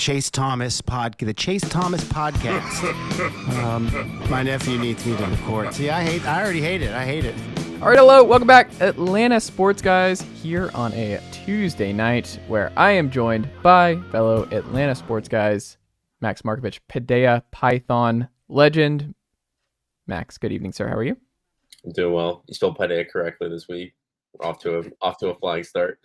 Chase Thomas podcast. My nephew needs me to record. See, I already hate it. I hate it. All right, hello, welcome back, Atlanta Sports Guys, here on a Tuesday night where I am joined by fellow Atlanta Sports Guys, Max Marcovitch, Paideia Python legend. Max, good evening, sir. How are you? I'm doing well. You spelled Paideia correctly this week. We're off to a flying start.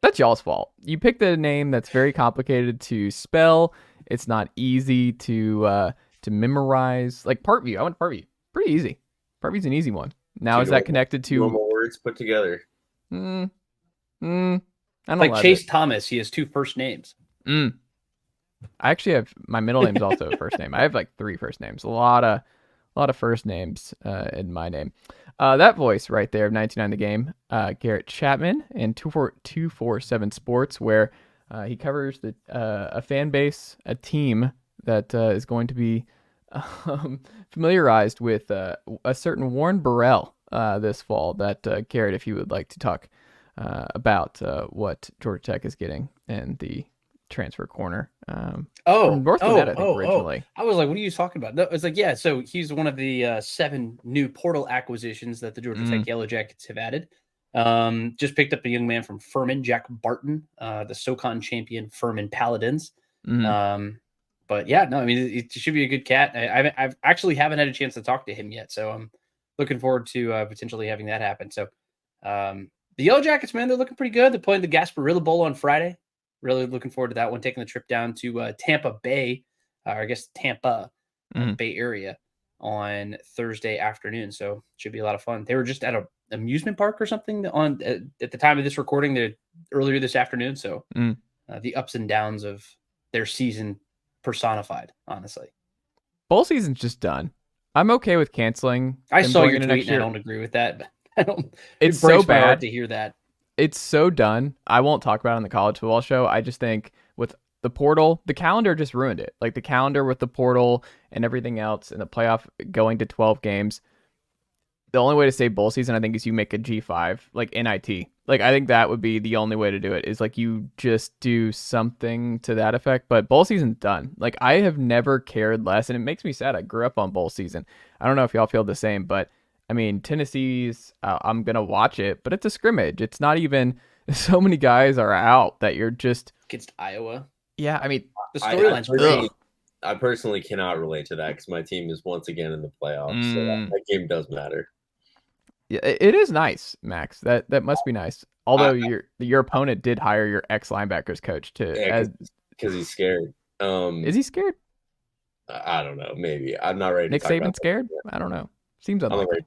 That's y'all's fault. You picked a name that's very complicated to spell. It's not easy to memorize. Like Parkview, I went Parkview. Pretty easy. Parkview's an easy one. Now, is that connected to normal words put together? I don't like Chase Thomas. He has two first names. I actually have my middle name's also a first name. I have like three first names. A lot of first names in my name. That voice right there of 99 The Game, Garrett Chapman, and 247 Sports, where he covers a fan base, a team that is going to be familiarized with a certain Warren Burrell this fall. That Garrett, if you would like to talk about what Georgia Tech is getting in the transfer corner. From North Carolina, I think, originally. I was like, what are you talking about? No, it's like, yeah, so he's one of the 7 new portal acquisitions that the Georgia Tech Yellow Jackets have added. Just picked up a young man from Furman, Jack Barton, the SoCon champion Furman Paladins. But yeah, no, I mean, it should be a good cat. I've actually haven't had a chance to talk to him yet, so I'm looking forward to potentially having that happen. So the Yellow Jackets, man, they're looking pretty good. They're playing the Gasparilla Bowl on Friday. Really looking forward to that one, taking the trip down to Tampa Bay, or I guess Tampa, Bay Area on Thursday afternoon. So should be a lot of fun. They were just at an amusement park or something at the time of this recording, they're earlier this afternoon. So the ups and downs of their season personified, honestly. Bowl season's just done. I'm okay with canceling. I saw your tweet and I don't agree with that. But I don't. It's so bad to hear that. It's so done. I won't talk about it on the college football show. I just think with the portal, the calendar just ruined it. Like the calendar with the portal and everything else and the playoff going to 12 games. The only way to save bowl season, I think, is you make a G5, like NIT. Like, I think that would be the only way to do it, is like you just do something to that effect. But bowl season's done. Like, I have never cared less, and it makes me sad. I grew up on bowl season. I don't know if y'all feel the same, but I mean, Tennessee's, I'm going to watch it, but it's a scrimmage. It's not even, so many guys are out that you're just. Against Iowa. Yeah, I mean. The storyline's I personally cannot relate to that because my team is once again in the playoffs, so that game does matter. Yeah, it is nice, Max. That must be nice. Although your opponent did hire your ex-linebackers coach because he's scared. Is he scared? I don't know. Maybe I'm not ready. Nick to talk Saban about scared? I don't know. Seems unlikely.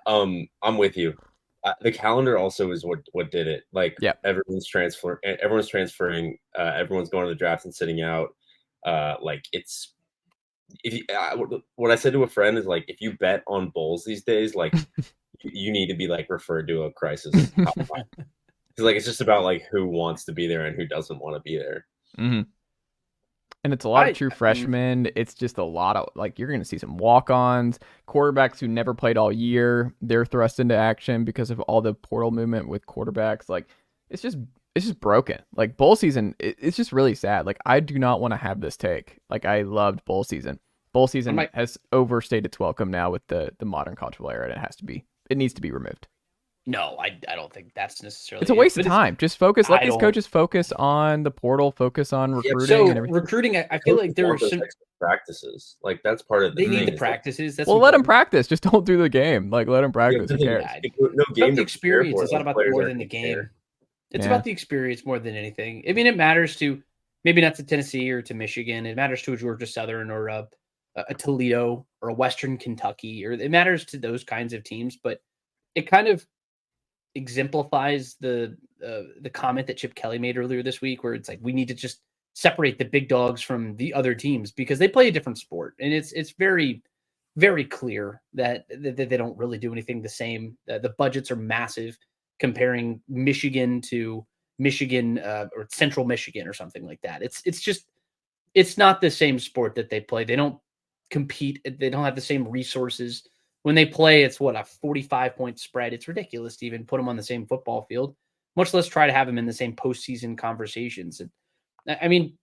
I'm with you. The calendar also is what did it. Like, everyone's transferring. Everyone's going to the draft and sitting out. Like, it's what I said to a friend is, like, if you bet on bowls these days, like you need to be like referred to a crisis hotline. Because like it's just about like who wants to be there and who doesn't want to be there. And it's a lot of true freshmen. It's just a lot of, like, you're going to see some walk-ons, quarterbacks who never played all year. They're thrust into action because of all the portal movement with quarterbacks. Like, it's just broken. Like, bowl season, it's just really sad. Like, I do not want to have this take. Like, I loved bowl season. Bowl season has overstayed its welcome now with the modern college football era, and it needs to be removed. No, I don't think that's necessarily. It's a waste of time. Just focus. Let these coaches focus on the portal. Focus on recruiting. And everything. Recruiting, I feel like there are some practices. Like that's part of they need the practices. That's let them practice. Just don't do the game. Like let them practice. Who cares? No game. The experience. It's not about more than the game. It's about the experience more than anything. I mean, it matters to maybe not to Tennessee or to Michigan. It matters to a Georgia Southern or a Toledo or a Western Kentucky, or it matters to those kinds of teams. But it kind of exemplifies the comment that Chip Kelly made earlier this week, where it's like we need to just separate the big dogs from the other teams because they play a different sport, and it's very, very clear that they don't really do anything the same. The budgets are massive comparing Michigan to Michigan or Central Michigan or something like that. It's not the same sport that they play. They don't compete. They don't have the same resources. When they play, it's a 45-point spread. It's ridiculous to even put them on the same football field, much less try to have them in the same postseason conversations. And I mean,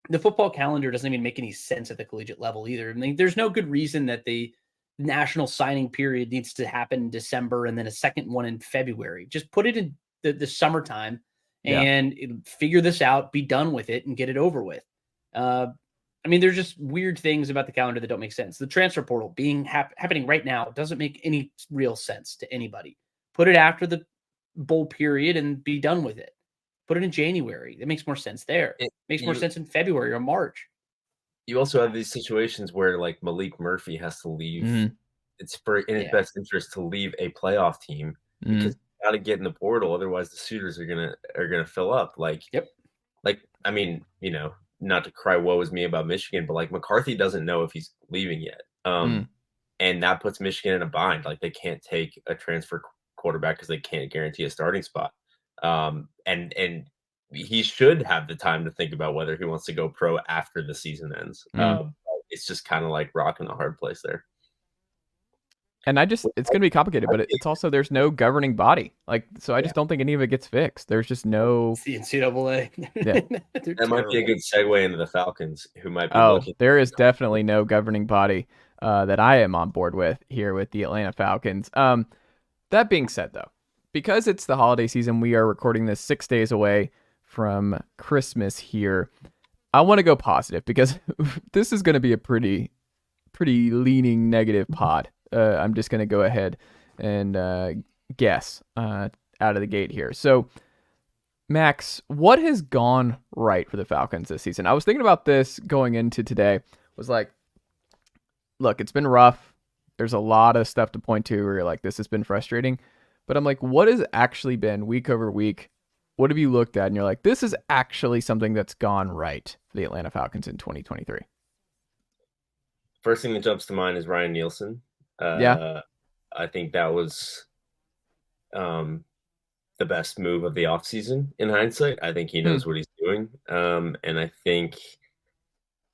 the football calendar doesn't even make any sense at the collegiate level either. I mean, there's no good reason that the national signing period needs to happen in December and then a second one in February. Just put it in the summertime and figure this out, be done with it, and get it over with. I mean, there's just weird things about the calendar that don't make sense. The transfer portal being happening right now doesn't make any real sense to anybody. Put it after the bowl period and be done with it. Put it in January. It makes more sense there. It makes more sense in February or March. You also have these situations where like Malik Murphy has to leave. Mm-hmm. It's in his best interest to leave a playoff team because you got to get in the portal. Otherwise, the suitors are gonna fill up. Like, I mean, you know, not to cry woe is me about Michigan, but like McCarthy doesn't know if he's leaving yet. And that puts Michigan in a bind. Like they can't take a transfer quarterback because they can't guarantee a starting spot. And he should have the time to think about whether he wants to go pro after the season ends. It's just kind of like rocking a hard place there. And it's going to be complicated, but it's also, there's no governing body. Like, so I just don't think any of it gets fixed. There's just no. It's the NCAA. That might be a good segue into the Falcons, who might be looking. There is definitely no governing body that I am on board with here with the Atlanta Falcons. That being said, though, because it's the holiday season, we are recording this 6 days away from Christmas here. I want to go positive because this is going to be a pretty leaning negative pod. I'm just going to go ahead and guess out of the gate here. So, Max, what has gone right for the Falcons this season? I was thinking about this going into today. Was like, look, it's been rough. There's a lot of stuff to point to where you're like, this has been frustrating. But I'm like, what has actually been week over week? What have you looked at? And you're like, this is actually something that's gone right for the Atlanta Falcons in 2023. First thing that jumps to mind is Ryan Nielsen. I think that was the best move of the offseason in hindsight. I think he knows what he's doing. And I think,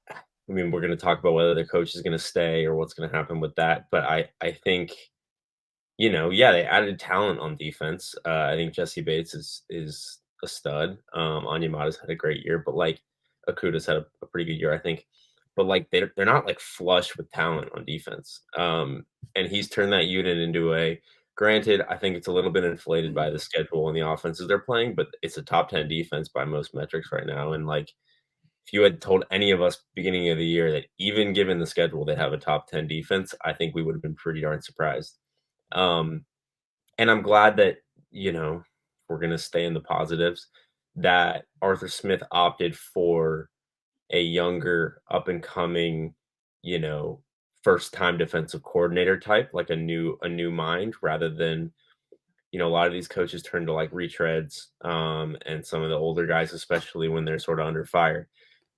I mean, we're going to talk about whether the coach is going to stay or what's going to happen with that. But I think, you know, they added talent on defense. I think Jesse Bates is a stud. Onyemata's had a great year, but like Okudah's had a pretty good year, I think. But like they're not like flush with talent on defense. And he's turned that unit into granted, I think it's a little bit inflated by the schedule and the offenses they're playing, but it's a top 10 defense by most metrics right now. And like, if you had told any of us beginning of the year that even given the schedule, they'd have a top 10 defense, I think we would have been pretty darn surprised. And I'm glad that, you know, we're going to stay in the positives, that Arthur Smith opted for a younger up and coming, you know, first time defensive coordinator type, like a new mind, rather than, you know, a lot of these coaches turn to like retreads and some of the older guys, especially when they're sort of under fire.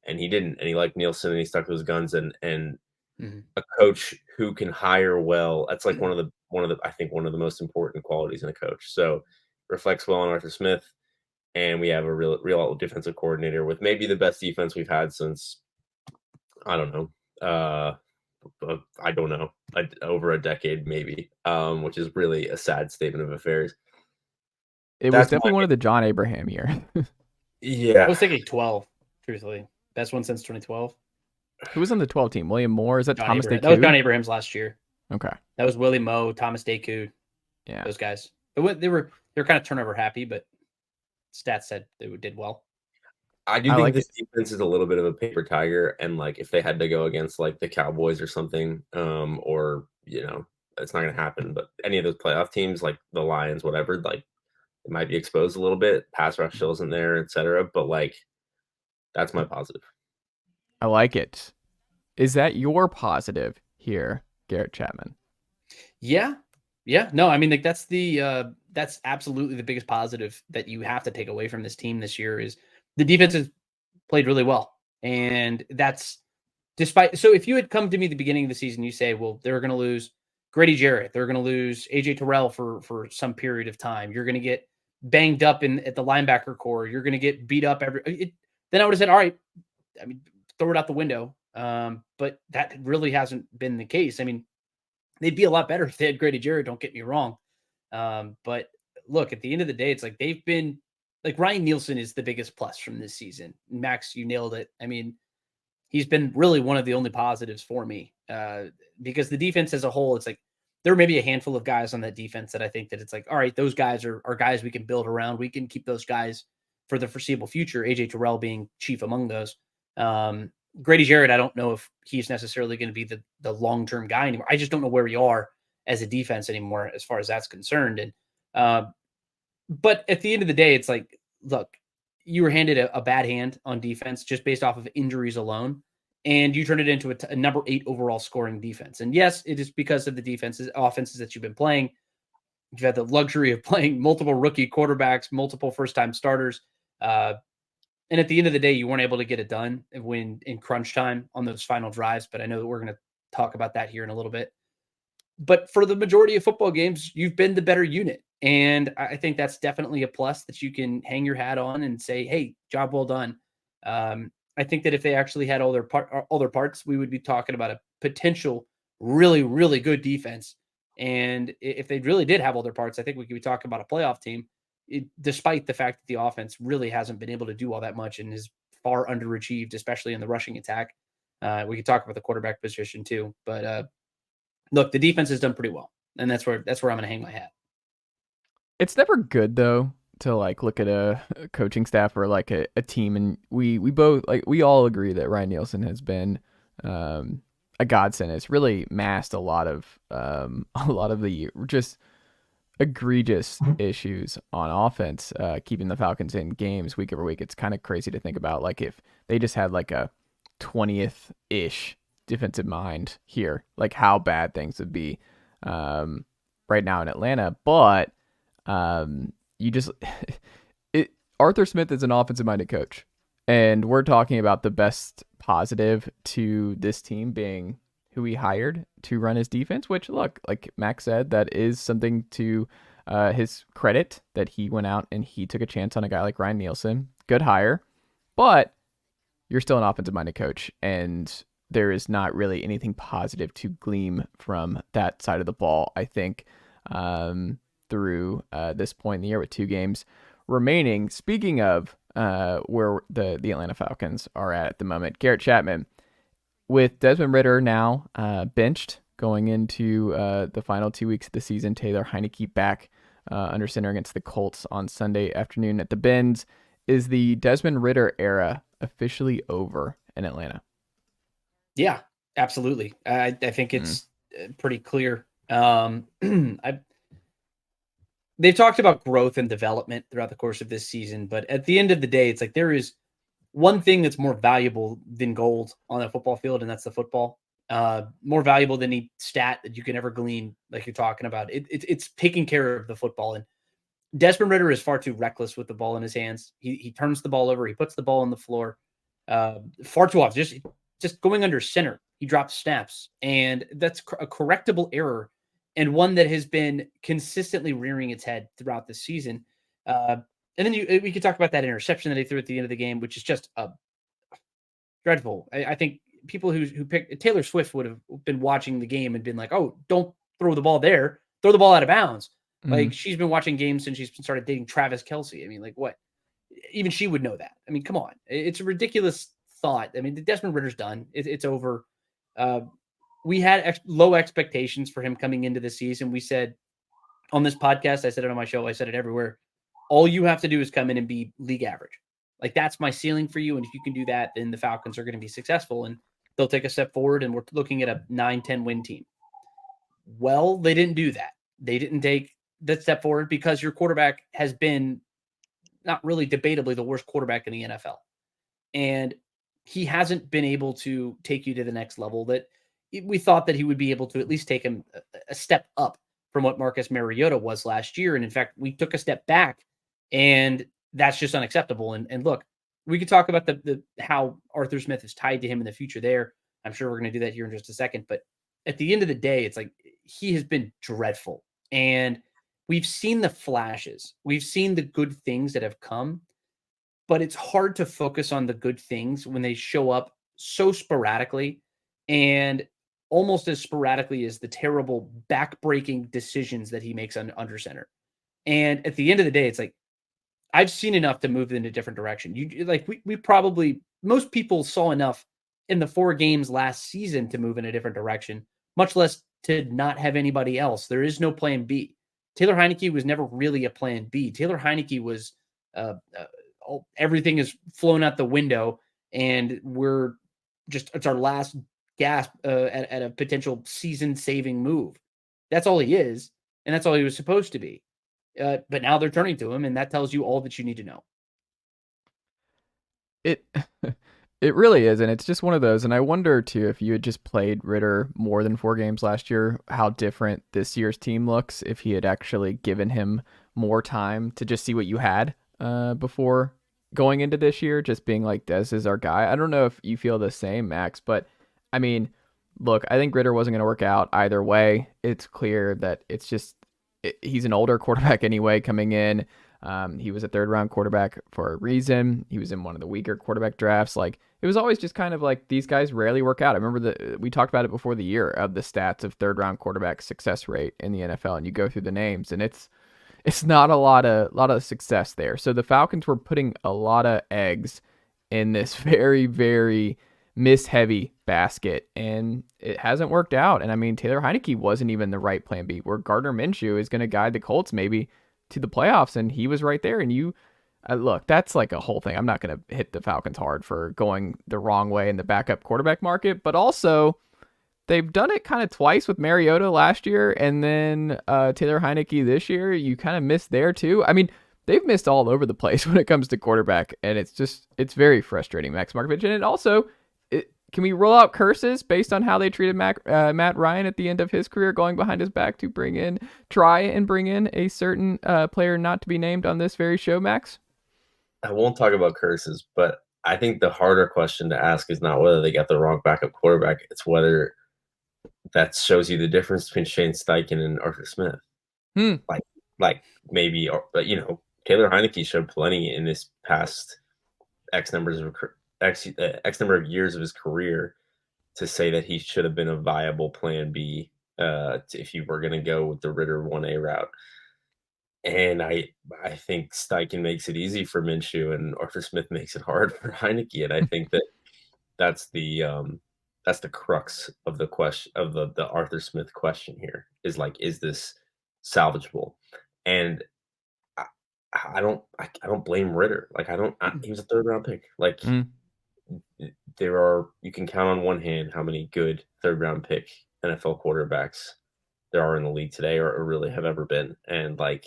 And he didn't, and he liked Nielsen and he stuck to his guns and a coach who can hire well. That's like one of the I think one of the most important qualities in a coach. So reflects well on Arthur Smith. And we have a real defensive coordinator with maybe the best defense we've had since, I don't know, over a decade maybe, which is really a sad statement of affairs. It was definitely one of the John Abraham year. Yeah. I was thinking 12, truthfully. Best one since 2012. Who was on the 12 team? William Moore? Is that Thomas Deku? That was John Abraham's last year. Okay. That was Willie Moe, Thomas Deku. Yeah. Those guys. They were kind of turnover happy, but stats said they did well. I do think this defense is a little bit of a paper tiger, and like if they had to go against like the Cowboys or something, or you know, it's not going to happen. But any of those playoff teams, like the Lions, whatever, like it might be exposed a little bit. Pass rush still isn't there, etc. But like, that's my positive. I like it. Is that your positive here, Garrett Chapman? Yeah. No, I mean, like that's absolutely the biggest positive that you have to take away from this team this year is the defense has played really well. And that's so if you had come to me at the beginning of the season, you say, well, they're going to lose Grady Jarrett. They're going to lose AJ Terrell for some period of time. You're going to get banged up at the linebacker core. You're going to get beat up then I would have said, all right, I mean, throw it out the window. But that really hasn't been the case. I mean, they'd be a lot better if they had Grady Jarrett, don't get me wrong. But look, at the end of the day, it's like they've been like Ryan Nielsen is the biggest plus from this season. Max, you nailed it. I mean, he's been really one of the only positives for me because the defense as a whole, it's like there may be a handful of guys on that defense that I think that it's like, all right, those guys are guys we can build around. We can keep those guys for the foreseeable future, AJ Terrell being chief among those. Grady Jarrett, I don't know if he's necessarily going to be the long-term guy anymore. I just don't know where we are as a defense anymore as far as that's concerned. And but at the end of the day, it's like, look, you were handed a bad hand on defense just based off of injuries alone, and you turned it into a number 8 overall scoring defense. And yes, it is because of the offenses that you've been playing. You've had the luxury of playing multiple rookie quarterbacks, multiple first-time starters. And at the end of the day, you weren't able to get it done when in crunch time on those final drives. But I know that we're going to talk about that here in a little bit. But for the majority of football games, you've been the better unit. And I think that's definitely a plus that you can hang your hat on and say, hey, job well done. I think that if they actually had all their parts, we would be talking about a potential really, really good defense. And if they really did have all their parts, I think we could be talking about a playoff team, despite the fact that the offense really hasn't been able to do all that much and is far underachieved, especially in the rushing attack. We could talk about the quarterback position too. But look, the defense has done pretty well. And that's where I'm going to hang my hat. It's never good though to like look at a coaching staff or like a team, and we both like we all agree that Ryan Nielsen has been a godsend. It's really masked a lot of the just egregious issues on offense, keeping the Falcons in games week over week. It's kind of crazy to think about, like if they just had like a 20th-ish defensive mind here, like how bad things would be right now in Atlanta. But Arthur Smith is an offensive-minded coach, and we're talking about the best positive to this team being who he hired to run his defense, which, look, like Max said, that is something to his credit that he went out and he took a chance on a guy like Ryan Nielsen. Good hire, but you're still an offensive-minded coach, and there is not really anything positive to glean from that side of the ball, I think, through this point in the year with 2 games remaining. Speaking of where the Atlanta Falcons are at the moment, Garrett Chapman, with Desmond Ridder now benched going into the final 2 weeks of the season, Taylor Heineke back under center against the Colts on Sunday afternoon at the Benz. Is the Desmond Ridder era officially over in Atlanta? Yeah, absolutely. I think it's pretty clear. They've talked about growth and development throughout the course of this season, but at the end of the day, it's like there is one thing that's more valuable than gold on a football field, and that's the football. More valuable than any stat that you can ever glean, like you're talking about. It's taking care of the football. And Desmond Ridder is far too reckless with the ball in his hands. He turns the ball over. He puts the ball on the floor far too often. Just going under center, he drops snaps, and that's a correctable error, and one that has been consistently rearing its head throughout the season. And then we could talk about that interception that he threw at the end of the game, which is just dreadful. I think people who picked Taylor Swift would have been watching the game and been like, "Oh, don't throw the ball there. Throw the ball out of bounds." Mm-hmm. Like she's been watching games since she's started dating Travis Kelce. I mean, like what? Even she would know that. I mean, come on. It's a ridiculous thought. I mean, the Desmond Ridder's done. It's over. We had low expectations for him coming into the season. We said on this podcast, I said it on my show, I said it everywhere. All you have to do is come in and be league average. Like that's my ceiling for you. And if you can do that, then the Falcons are going to be successful and they'll take a step forward. And we're looking at a 9-10 win team. Well, they didn't do that. They didn't take that step forward because your quarterback has been not really debatably the worst quarterback in the NFL. And he hasn't been able to take you to the next level that we thought that he would be able to at least take him a step up from what Marcus Mariota was last year. And in fact, we took a step back, and that's just unacceptable. And look, we could talk about the how Arthur Smith is tied to him in the future there. I'm sure we're going to do that here in just a second. But at the end of the day, it's like he has been dreadful. And we've seen the flashes. We've seen the good things that have come. But it's hard to focus on the good things when they show up so sporadically and almost as sporadically as the terrible back-breaking decisions that he makes under center. And at the end of the day, it's like I've seen enough to move in a different direction. We probably, most people saw enough in the 4 games last season to move in a different direction, much less to not have anybody else. There is no plan B. Taylor Heinicke was never really a plan B. Taylor Heinicke was everything is flown out the window, and it's our last gasp at a potential season-saving move. That's all he is, and that's all he was supposed to be. But now they're turning to him, and that tells you all that you need to know. It it really is, and it's just one of those. And I wonder too, if you had just played Ridder more than 4 games last year, how different this year's team looks if he had actually given him more time to just see what you had before going into this year, just being like, Des is our guy. I don't know if you feel the same, Max, but I mean, look, I think Ridder wasn't going to work out either way. It's clear that he's an older quarterback anyway coming in. He was a 3rd-round quarterback for a reason. He was in one of the weaker quarterback drafts. Like, it was always just kind of like, these guys rarely work out. I remember we talked about it before the year, of the stats of 3rd-round quarterback success rate in the NFL, and you go through the names, and it's not a lot of success there. So the Falcons were putting a lot of eggs in this very, very miss-heavy basket, and it hasn't worked out. And I mean, Taylor Heinicke wasn't even the right plan B, where Gardner Minshew is going to guide the Colts maybe to the playoffs, and he was right there. And look, that's like a whole thing. I'm not going to hit the Falcons hard for going the wrong way in the backup quarterback market, but also they've done it kind of twice with Mariota last year, and then Taylor Heinicke this year. You kind of missed there too. I mean, they've missed all over the place when it comes to quarterback, and it's very frustrating, Max Marcovitch. And it also, can we roll out curses based on how they treated Matt Ryan at the end of his career, going behind his back to try and bring in a certain player not to be named on this very show, Max? I won't talk about curses, but I think the harder question to ask is not whether they got the wrong backup quarterback. It's whether that shows you the difference between Shane Steichen and Arthur Smith. Like maybe, but Taylor Heinicke showed plenty in this past X number of years of his career to say that he should have been a viable plan B if you were going to go with the Ridder 1A route. And I think Steichen makes it easy for Minshew, and Arthur Smith makes it hard for Heinicke. And I think that's the crux of the question, of the Arthur Smith question here, is like, is this salvageable? And I don't blame Ridder. Like, he was a 3rd-round pick. Like, you can count on one hand how many good 3rd-round pick NFL quarterbacks there are in the league today, or really have ever been. And like,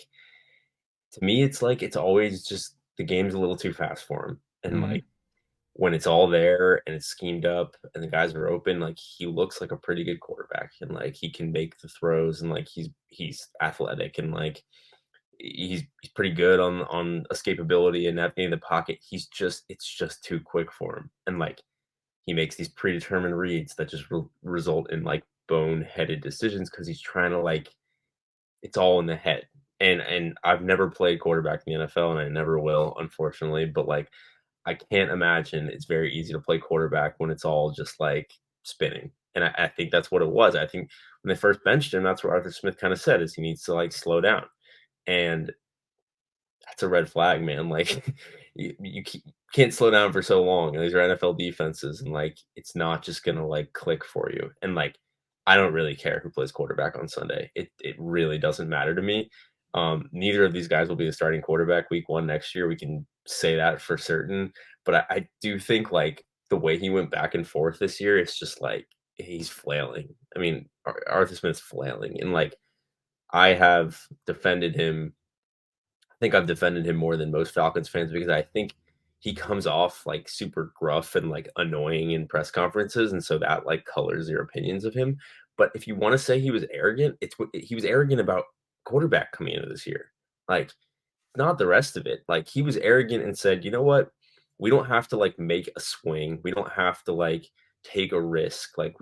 to me, it's like, it's always just, the game's a little too fast for him. And like, when it's all there and it's schemed up and the guys are open, like, he looks like a pretty good quarterback, and like, he can make the throws, and like, he's athletic, and like, he's pretty good on escapability and navigating the pocket. It's just too quick for him. And like, he makes these predetermined reads that just result in like boneheaded decisions, because he's trying to, like, it's all in the head. And I've never played quarterback in the NFL, and I never will, unfortunately. But like, I can't imagine it's very easy to play quarterback when it's all just like spinning. And I think that's what it was. I think when they first benched him, that's what Arthur Smith kind of said, is he needs to like slow down. And that's a red flag, man. Like, you can't slow down for so long. And these are NFL defenses, and like, it's not just gonna like click for you. And like, I don't really care who plays quarterback on Sunday. It really doesn't matter to me. Neither of these guys will be the starting quarterback week 1 next year. We can say that for certain. But I do think, like, the way he went back and forth this year, it's just like, he's flailing. I mean, Arthur Smith's flailing. And like, I have defended him. I think I've defended him more than most Falcons fans, because I think he comes off like super gruff and like annoying in press conferences. And so that like colors your opinions of him. But if you want to say he was arrogant, he was arrogant about quarterback coming into this year. Like, not the rest of it. Like, he was arrogant and said, you know what? We don't have to like make a swing. We don't have to like take a risk. Like,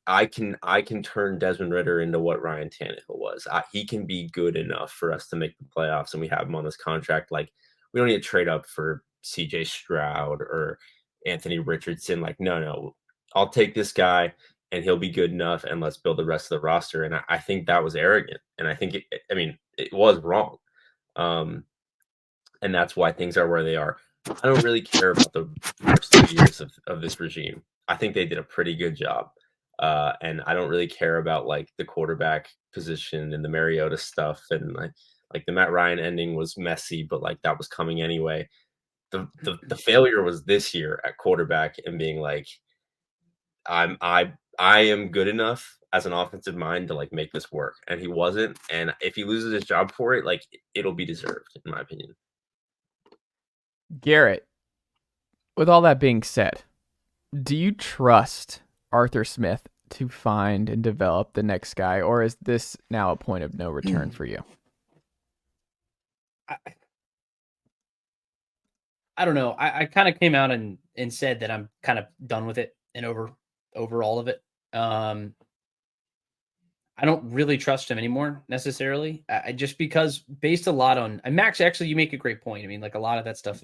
I can turn Desmond Ridder into what Ryan Tannehill was. He can be good enough for us to make the playoffs, and we have him on this contract. Like, we don't need to trade up for CJ Stroud or Anthony Richardson. Like, no, I'll take this guy, and he'll be good enough, and let's build the rest of the roster. And I think that was arrogant, and I think it was wrong. and that's why things are where they are. I don't really care about the first 2 years of this regime. I think they did a pretty good job. And I don't really care about like the quarterback position and the Mariota stuff, and like the Matt Ryan ending was messy, but like that was coming anyway. The failure was this year at quarterback and being like, I am good enough as an offensive mind to like make this work, and he wasn't. And if he loses his job for it, like it'll be deserved, in my opinion. Garrett, with all that being said, do you trust Arthur Smith to find and develop the next guy, or is this now a point of no return for you? I don't know. I kind of came out and said that I'm kind of done with it and over all of it. I don't really trust him anymore necessarily. I just because based a lot on Max, actually, you make a great point. I mean, like a lot of that stuff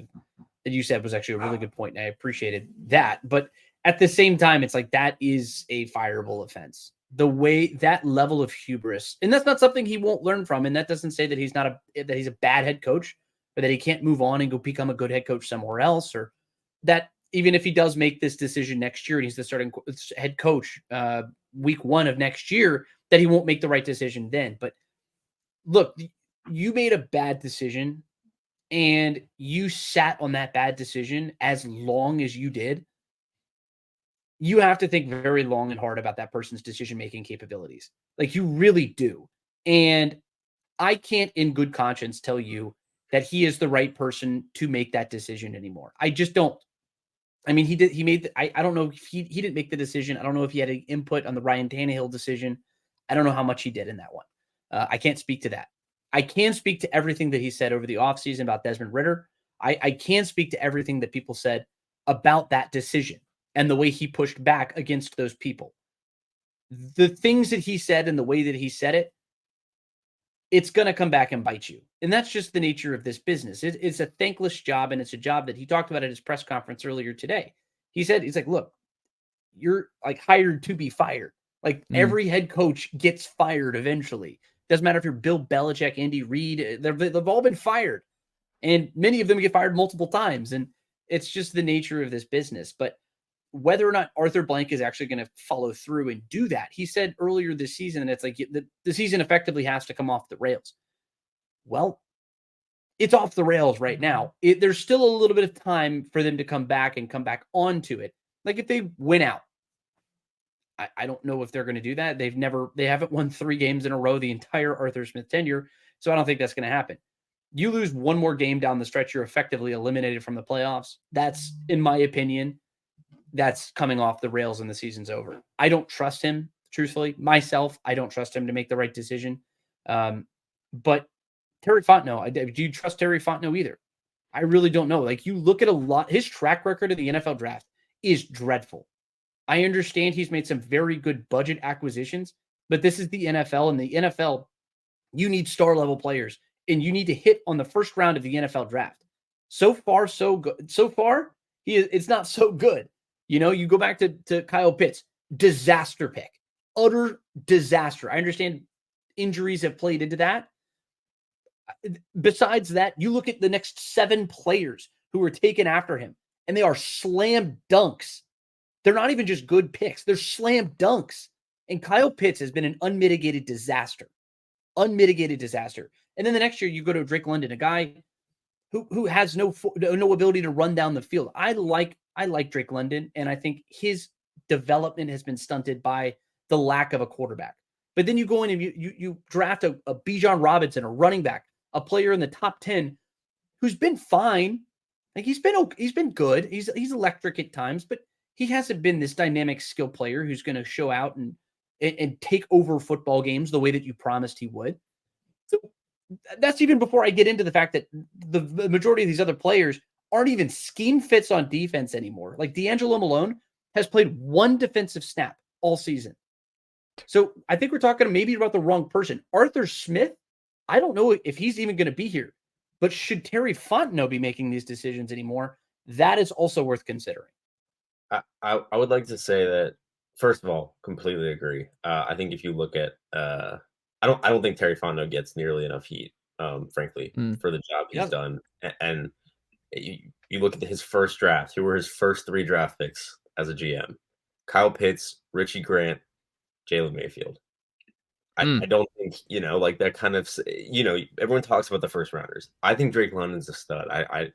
that you said was actually a really good point, and I appreciated that. But at the same time, it's like that is a fireable offense. The way that level of hubris, and that's not something he won't learn from. And that doesn't say that he's a bad head coach, or that he can't move on and go become a good head coach somewhere else, or that even if he does make this decision next year and he's the starting head coach week 1 of next year, that he won't make the right decision then. But look, you made a bad decision and you sat on that bad decision as long as you did. You have to think very long and hard about that person's decision-making capabilities. Like you really do. And I can't in good conscience tell you that he is the right person to make that decision anymore. I just don't. I mean, I don't know if he didn't make the decision. I don't know if he had any input on the Ryan Tannehill decision. I don't know how much he did in that one. I can't speak to that. I can speak to everything that he said over the offseason about Desmond Ridder. I can speak to everything that people said about that decision and the way he pushed back against those people. The things that he said and the way that he said it, it's going to come back and bite you. And that's just the nature of this business. It's a thankless job, and it's a job that he talked about at his press conference earlier today. He's like, look, you're like hired to be fired. Like every head coach gets fired eventually. Doesn't matter if you're Bill Belichick, Andy Reid, they've all been fired. And many of them get fired multiple times. And it's just the nature of this business. But whether or not Arthur Blank is actually going to follow through and do that, he said earlier this season, and it's like the season effectively has to come off the rails. Well, it's off the rails right now. There's still a little bit of time for them to come back onto it. Like if they win out, I don't know if they're going to do that. They haven't won 3 games in a row the entire Arthur Smith tenure. So I don't think that's going to happen. You lose one more game down the stretch, you're effectively eliminated from the playoffs. That's, in my opinion, that's coming off the rails and the season's over. I don't trust him, truthfully. Myself, I don't trust him to make the right decision. But Terry Fontenot, do you trust Terry Fontenot either? I really don't know. Like you look at his track record in the NFL draft is dreadful. I understand he's made some very good budget acquisitions, but this is the NFL, and the NFL, you need star level players, and you need to hit on the first round of the NFL draft. So far, so good. So far, it's not so good. You know, you go back to Kyle Pitts, disaster pick, utter disaster. I understand injuries have played into that. Besides that, you look at the next 7 players who were taken after him, and they are slam dunks. They're not even just good picks. They're slam dunks. And Kyle Pitts has been an unmitigated disaster. Unmitigated disaster. And then the next year you go to Drake London, a guy who has no ability to run down the field. I like Drake London, and I think his development has been stunted by the lack of a quarterback. But then you go in and you draft a Bijan Robinson, a running back, a player in the top 10 who's been fine. Like he's been good. He's electric at times, but he hasn't been this dynamic skill player who's going to show out and take over football games the way that you promised he would. So that's even before I get into the fact that the majority of these other players aren't even scheme fits on defense anymore. Like D'Angelo Malone has played 1 defensive snap all season. So I think we're talking maybe about the wrong person. Arthur Smith, I don't know if he's even going to be here, but should Terry Fontenot be making these decisions anymore? That is also worth considering. I would like to say that, first of all, completely agree. I think if you look at, I don't think Terry Fontenot gets nearly enough heat. frankly, for the job he's done. And you look at his first draft. Who were his first 3 draft picks as a GM? Kyle Pitts, Richie Grant, Jalen Mayfield. I don't think, like that kind of, everyone talks about the first rounders. I think Drake London's a stud. I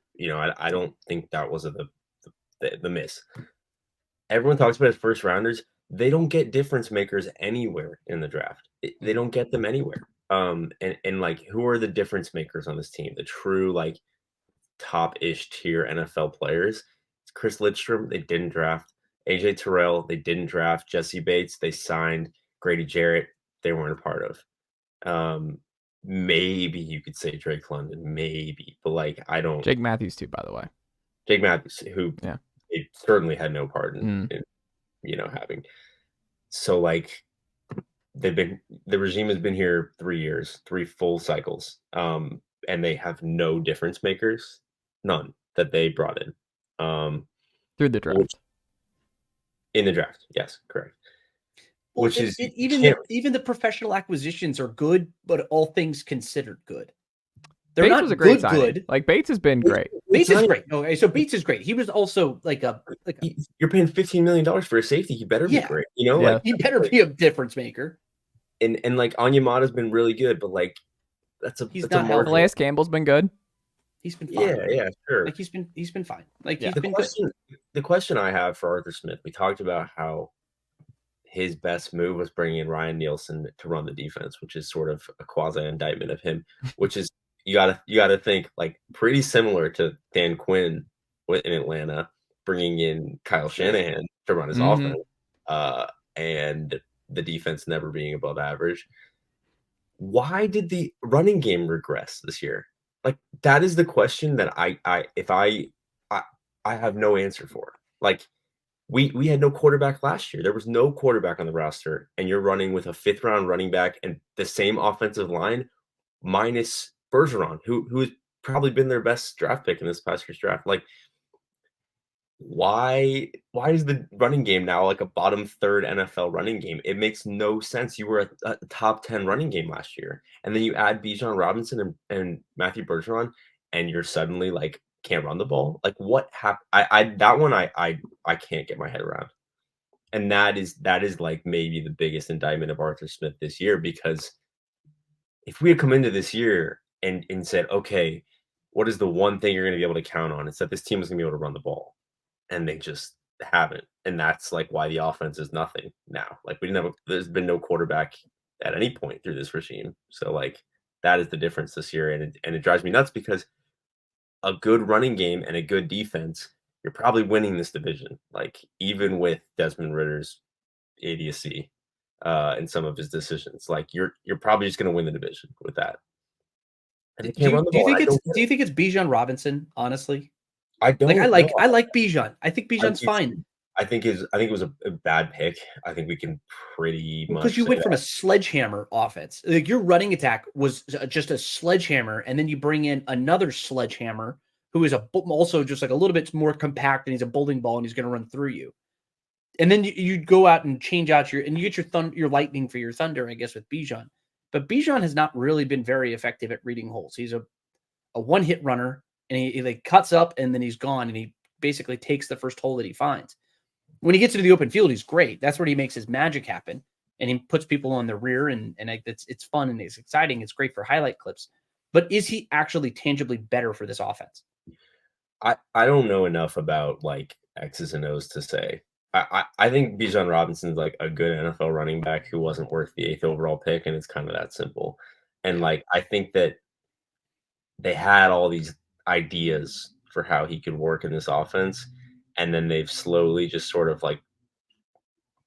don't think that was the miss. Everyone talks about his first rounders. They don't get difference makers anywhere in the draft. They don't get them anywhere. And like, who are the difference makers on this team? The true, like, top-ish tier NFL players. It's Chris Lidstrom, they didn't draft. AJ Terrell, they didn't draft. Jesse Bates, they signed. Grady Jarrett, they weren't a part of. Maybe you could say Drake London, maybe, but like, I don't. Jake Matthews too, by the way. Jake Matthews, who it certainly had no part in having. So like, the regime has been here 3 years, 3 full cycles, and they have no difference makers, none that they brought in. Through the draft. In the draft, yes, correct. Well, which is even the professional acquisitions are good, but all things considered good. They're Bates not was a great good. Good. Like, Bates has been great. Bates is great. Okay, so Bates is great. He was also like a you're paying $15 million for a safety. He better be great. Like, he better be a difference maker. And like, Onyemata's been really good, but like, he's not healthy. Calais Campbell's been good. He's been fine. Yeah, sure. Like, he's been fine. Like, he's been good. The question I have for Arthur Smith, we talked about how his best move was bringing in Ryan Nielsen to run the defense, which is sort of a quasi indictment of him, which is, you gotta think, like, pretty similar to Dan Quinn in Atlanta, bringing in Kyle Shanahan to run his offense, and the defense never being above average. Why did the running game regress this year? Like, that is the question that I have no answer for. Like, we had no quarterback last year. There was no quarterback on the roster, and you're running with a 5th round running back and the same offensive line minus Bergeron, who has probably been their best draft pick in this past year's draft. Like, why is the running game now like a bottom 3rd NFL running game? It makes no sense. You were a top 10 running game last year, and then you add Bijan Robinson and Matthew Bergeron, and you're suddenly like, can't run the ball. Like, what happened? I can't get my head around. And that is like maybe the biggest indictment of Arthur Smith this year, because if we had come into this year and said, okay, what is the one thing you're going to be able to count on? It's that this team is going to be able to run the ball. And they just haven't. And that's like why the offense is nothing now. Like, there's been no quarterback at any point through this regime. So like, that is the difference this year. And it drives me nuts, because a good running game and a good defense, you're probably winning this division. Like, even with Desmond Ridder's idiocy and some of his decisions, like, you're probably just going to win the division with that. Do you think it's Bijan Robinson? Honestly, I don't. Like, I like Bijan. I think Bijan's fine. I think it was a bad pick. I think we can pretty much, because you went from a sledgehammer offense. Like, your running attack was just a sledgehammer, and then you bring in another sledgehammer who is also just like a little bit more compact, and he's a bowling ball, and he's going to run through you. And then you go out and change out and you get your lightning for your thunder, I guess, with Bijan. But Bijan has not really been very effective at reading holes. He's a one-hit runner, and he like cuts up, and then he's gone, and he basically takes the first hole that he finds. When he gets into the open field, he's great. That's where he makes his magic happen, and he puts people on the rear, and it's fun and it's exciting. It's great for highlight clips. But is he actually tangibly better for this offense? I don't know enough about like X's and O's to say. I think Bijan Robinson's like a good NFL running back who wasn't worth the 8th overall pick, and it's kind of that simple. And like, I think that they had all these ideas for how he could work in this offense, and then they've slowly just sort of like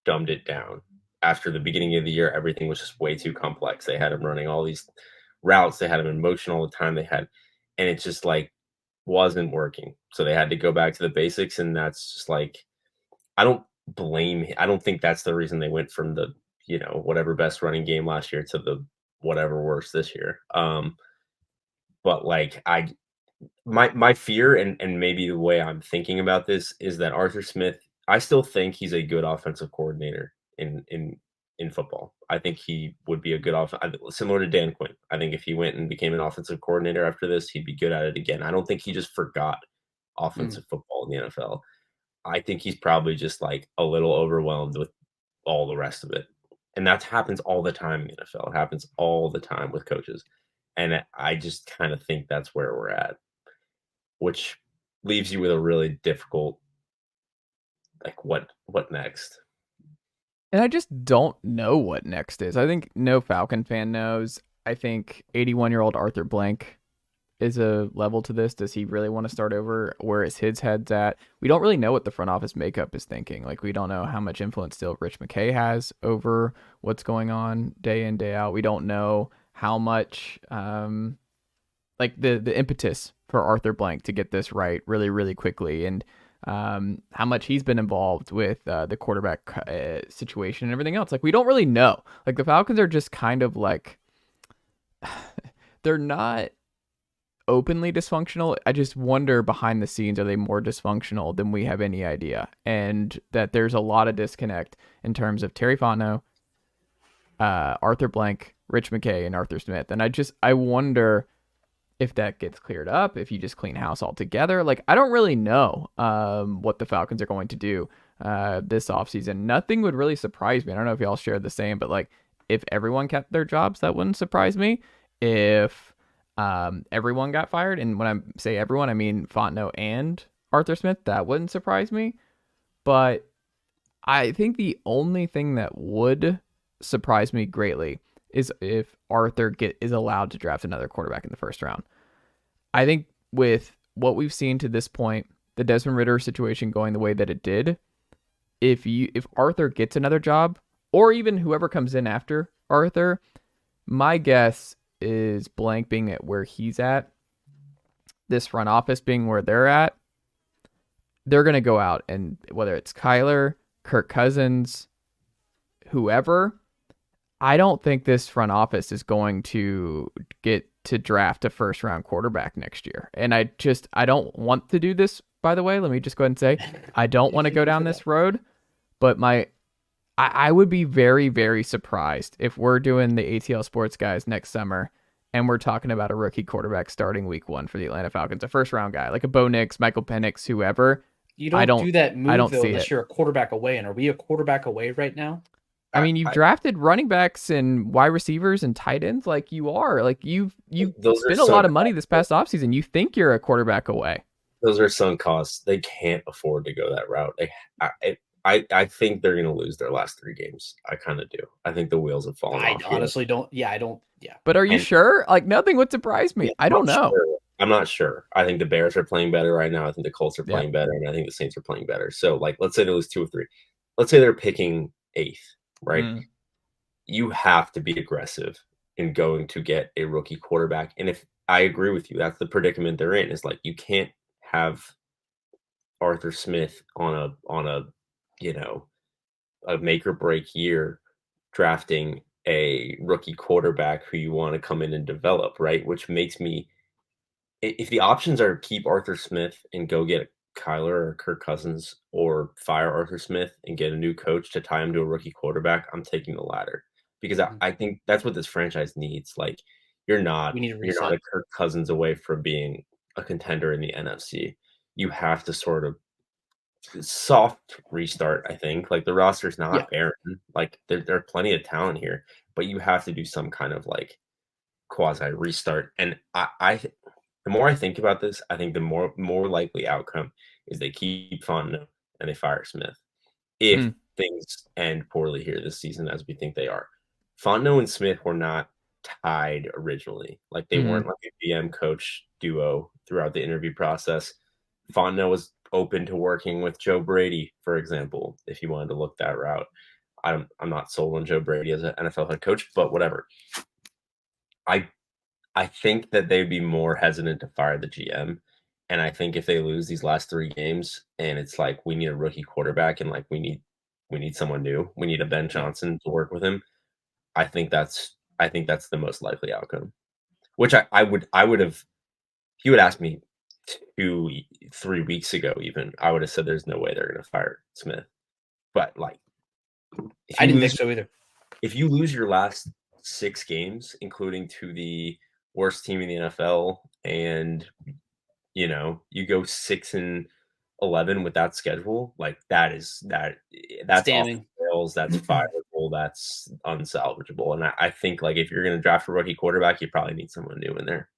dumbed it down. After the beginning of the year, everything was just way too complex. They had him running all these routes. They had him in motion all the time. And it just like wasn't working. So they had to go back to the basics. And that's just like, I don't blame him. I don't think that's the reason they went from the, whatever best running game last year to the whatever worst this year. But like, my fear and maybe the way I'm thinking about this is that Arthur Smith, I still think he's a good offensive coordinator in in football. I think he would be a good similar to Dan Quinn. I think if he went and became an offensive coordinator after this, he'd be good at it again. I don't think he just forgot offensive football in the NFL. I think he's probably just like a little overwhelmed with all the rest of it. And that happens all the time in the NFL. It happens all the time with coaches. And I just kind of think that's where we're at, which leaves you with a really difficult, like, what next? And I just don't know what next is. I think no Falcon fan knows. I think 81-year-old Arthur Blank is a level to this. Does he really want to start over? Where is his head's at? We don't really know what the front office makeup is thinking. Like, we don't know how much influence still Rich McKay has over what's going on day in, day out. We don't know how much, like the impetus for Arthur Blank to get this right really, really quickly. And how much he's been involved with the quarterback situation and everything else. Like, we don't really know. Like, the Falcons are just kind of like, they're not openly dysfunctional. I just wonder behind the scenes, are they more dysfunctional than we have any idea? And that there's a lot of disconnect in terms of Terry Fontenot, Arthur Blank, Rich McKay, and Arthur Smith. And I wonder if that gets cleared up, if you just clean house altogether. Like, I don't really know what the Falcons are going to do this offseason. Nothing would really surprise me. I don't know if y'all share the same, but like, if everyone kept their jobs, that wouldn't surprise me. If everyone got fired, and when I say everyone, I mean Fontenot and Arthur Smith, that wouldn't surprise me. But I think the only thing that would surprise me greatly is if Arthur is allowed to draft another quarterback in the first round. I think with what we've seen to this point, the Desmond Ridder situation going the way that it did, if Arthur gets another job, or even whoever comes in after Arthur, my guess is Blank being at where he's at, this front office being where they're at, they're going to go out, and whether it's Kyler, Kirk Cousins, whoever, I don't think this front office is going to get to draft a first round quarterback next year. And I don't want to do this, by the way. Let me just go ahead and say, I don't want to go down this road, but I would be very, very surprised if we're doing the ATL Sports Guys next summer and we're talking about a rookie quarterback starting week 1 for the Atlanta Falcons, a first round guy, like a Bo Nix, Michael Penix, whoever. You don't do that move, though, unless you're a quarterback away. And are we a quarterback away right now? I mean, you've drafted running backs and wide receivers and tight ends like you are. Like, you've spent a lot of money this past offseason. You think you're a quarterback away. Those are sunk costs. They can't afford to go that route. I think they're going to lose their last 3 games. I kind of do. I think the wheels have fallen off. I honestly don't. Yeah, I don't. Yeah. But are you sure? Like, nothing would surprise me. I don't know. Sure. I'm not sure. I think the Bears are playing better right now. I think the Colts are playing better. And I think the Saints are playing better. So, like, let's say they lose 2 or 3. Let's say they're picking 8th, right? You have to be aggressive in going to get a rookie quarterback. And if I agree with you, that's the predicament they're in. Is like, you can't have Arthur Smith on a a make or break year drafting a rookie quarterback who you want to come in and develop, right? Which makes me, if the options are keep Arthur Smith and go get Kyler or Kirk Cousins, or fire Arthur Smith and get a new coach to tie him to a rookie quarterback, I'm taking the latter, because I think that's what this franchise needs. Like, you're not a Kirk Cousins away from being a contender in the NFC. You have to sort of soft restart. I think, like, the roster's not barren. Like, there are plenty of talent here, but you have to do some kind of like quasi restart. And the more I think about this, I think the more likely outcome is they keep Fontenot and they fire Smith. If things end poorly here this season, as we think they are, Fontenot and Smith were not tied originally. Like, they weren't like a GM coach duo throughout the interview process. Fontenot was open to working with Joe Brady, for example, if he wanted to look that route. I'm not sold on Joe Brady as an NFL head coach, but whatever. I think that they'd be more hesitant to fire the GM. And I think if they lose these last 3 games and it's like, we need a rookie quarterback and like we need someone new, we need a Ben Johnson to work with him, I think that's the most likely outcome. Which I would have, if you would ask me 2-3 weeks ago, even, I would have said there's no way they're going to fire Smith. But like, I didn't think so either. if you lose your last 6 games, including to the worst team in the NFL, and you go 6-11 with that schedule, like that's damning. off the rails, that's fireable, that's unsalvageable. And I think like if you're going to draft a rookie quarterback, you probably need someone new in there.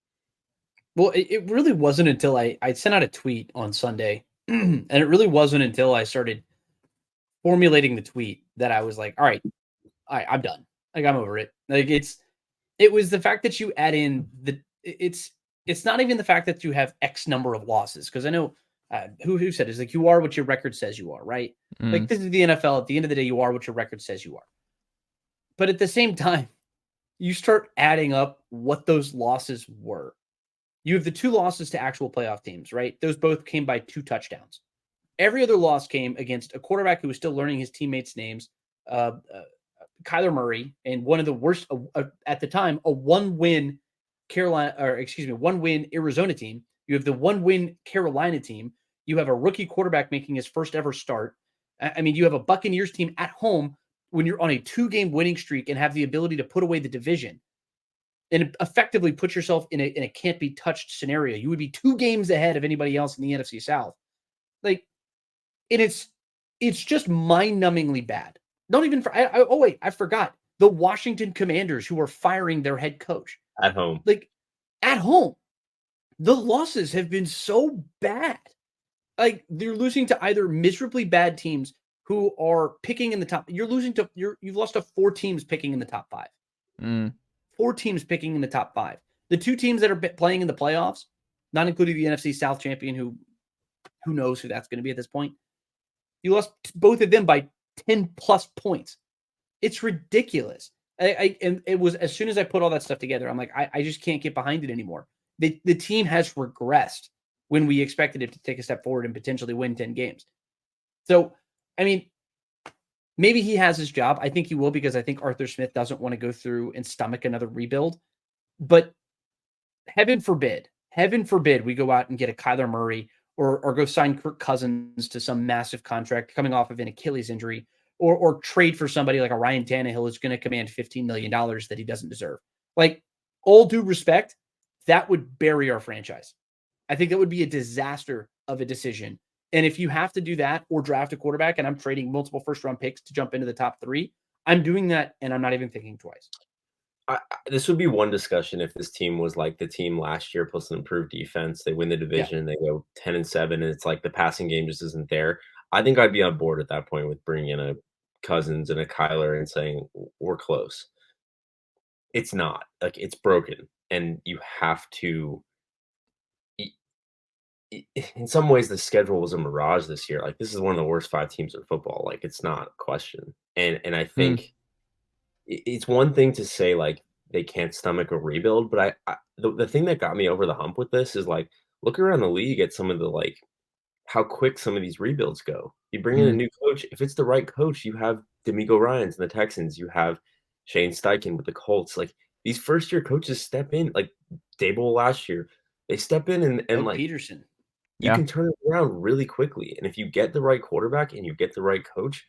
Well, it really wasn't until I sent out a tweet on Sunday, and it really wasn't until I started formulating the tweet that I was like, all right, I'm done. Like, I'm over it. Like, it was the fact that you add in it's not even the fact that you have X number of losses. Cause I know who said it's like, you are what your record says you are, right? Like, this is the NFL. At the end of the day, you are what your record says you are. But at the same time, you start adding up what those losses were. You have the 2 losses to actual playoff teams, right? Those both came by 2 touchdowns. Every other loss came against a quarterback who was still learning his teammates' names, Kyler Murray, and one of the worst at the time, a 1-win Arizona team. You have the 1-win Carolina team. You have a rookie quarterback making his first ever start. I mean, you have a Buccaneers team at home when you're on a 2-game winning streak and have the ability to put away the division and effectively put yourself in a can't be touched scenario. You would be 2 games ahead of anybody else in the NFC South. Like, and it's just mind-numbingly bad. Not even for I forgot the Washington Commanders, who are firing their head coach at home. Like, at home, the losses have been so bad. Like, they're losing to either miserably bad teams who are picking in the top. You've lost to 4 teams picking in the top 5. 4 teams picking in the top 5. The 2 teams that are playing in the playoffs, not including the NFC South champion, who knows who that's going to be at this point. You lost both of them by 10 plus points. It's ridiculous. And it was, as soon as I put all that stuff together, I'm like, I just can't get behind it anymore. The team has regressed when we expected it to take a step forward and potentially win 10 games. So, I mean, maybe he has his job. I think he will, because I think Arthur Smith doesn't want to go through and stomach another rebuild. But heaven forbid we go out and get a Kyler Murray or go sign Kirk Cousins to some massive contract coming off of an Achilles injury, or trade for somebody like a Ryan Tannehill who's going to command $15 million that he doesn't deserve. Like, all due respect, that would bury our franchise. I think that would be a disaster of a decision. And if you have to do that or draft a quarterback, and I'm trading multiple first-round picks to jump into the top 3, I'm doing that, and I'm not even thinking twice. This would be one discussion if this team was like the team last year plus an improved defense. They win the division, They go 10-7, and it's like the passing game just isn't there. I think I'd be on board at that point with bringing in a Cousins and a Kyler and saying we're close. It's not. Like, it's broken, and you have to. In some ways, the schedule was a mirage this year. Like, this is one of the worst 5 teams in football. Like, it's not a question. And I think it's one thing to say like they can't stomach a rebuild, but the thing that got me over the hump with this is like, look around the league at some of the like how quick some of these rebuilds go. You bring in a new coach. If it's the right coach, you have D'Amico Ryans and the Texans. You have Shane Steichen with the Colts. Like, these first-year coaches step in, like Dable last year. They step in and like Peterson. You can turn it around really quickly. And if you get the right quarterback and you get the right coach,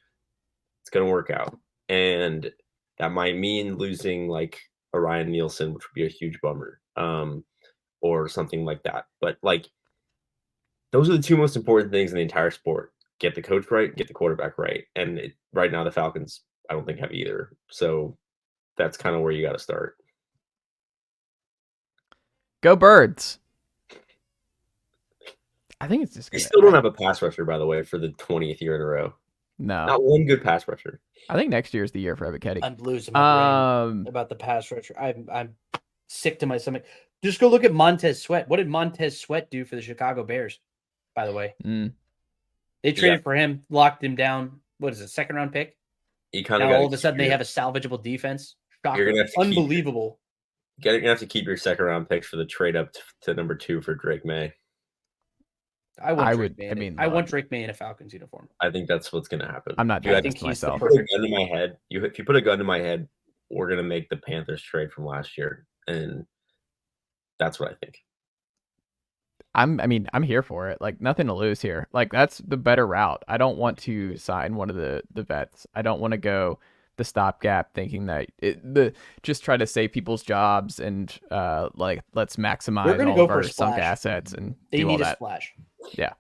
it's going to work out. And that might mean losing like a Ryan Nielsen, which would be a huge bummer, or something like that. But like, those are the 2 most important things in the entire sport: get the coach right, get the quarterback right. And right now, the Falcons, I don't think, have either. So that's kind of where you got to start. Go Birds. I think it's just. They still don't have a pass rusher, by the way, for the 20th year in a row. No, not one good pass rusher. I think next year is the year for Ebiketie. I'm losing my brain about the pass rusher. I'm sick to my stomach. Just go look at Montez Sweat. What did Montez Sweat do for the Chicago Bears, by the way? They traded for him, locked him down. What is it, 2nd-round pick? Now all of a sudden they have a salvageable defense. You're gonna have to unbelievable. You're gonna have to keep your 2nd-round picks for the trade up to number 2 for Drake May. I want Drake May in a Falcons uniform. I think that's what's gonna happen. I'm not doing this to myself. If you put a gun to my head, we're gonna make the Panthers trade from last year, and that's what I think. I'm here for it. Like, nothing to lose here. Like, that's the better route. I don't want to sign one of the vets. I don't want to go the stopgap, thinking that just try to save people's jobs and let's maximize all of our sunk assets and they do need all a that. Splash. Yeah,